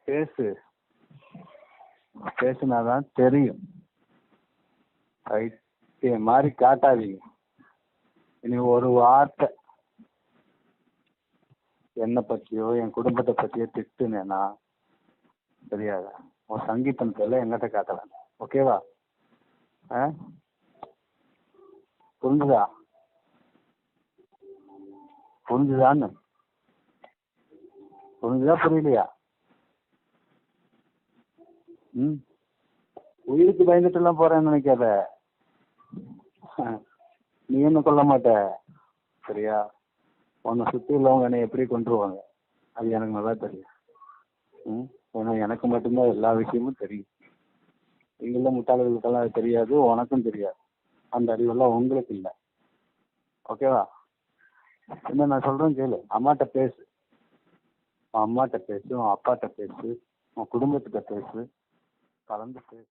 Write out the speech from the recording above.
பேசு, பேசுனாதான் தெரியும். பைத்தியம் மாதிரி காட்டாதீங்க. இனி ஒரு வார்த்தை என்னை பற்றியோ என் குடும்பத்தை பற்றியோ திட்டுனேன்னா தெரியாதா, உன் சங்கீதம் தெரியல எங்கிட்ட காட்டலாம். ஓகேவா? புரிஞ்சுதா? புரிஞ்சுதான்னு புரிஞ்சுதா புரியலையா? உயிருக்கு பயந்துட்டு எல்லாம் போறேன்னு நினைக்காத. நீ என்ன கொல்ல மாட்ட, சரியா? உன்னை சுற்றி உள்ளவங்க என்னை எப்படி கொண்டுருவாங்க அது எனக்கு நல்லா தெரியும். ஏன்னா எனக்கு மட்டும்தான் எல்லா விஷயமும் தெரியும். நீங்களும் முட்டாளர்களுக்கெல்லாம் அது தெரியாது, உனக்கும் தெரியாது. அந்த அறிவெல்லாம் உங்களுக்கு இல்லை. ஓகேவா? என்ன நான் சொல்றேன் கேளு. அம்மாட்ட பேசு, உன் அம்மாட்ட பேசு, உன் அப்பாட்ட பேசு, உன் குடும்பத்துக்கிட்ட பேசு, கலந்து பேசு.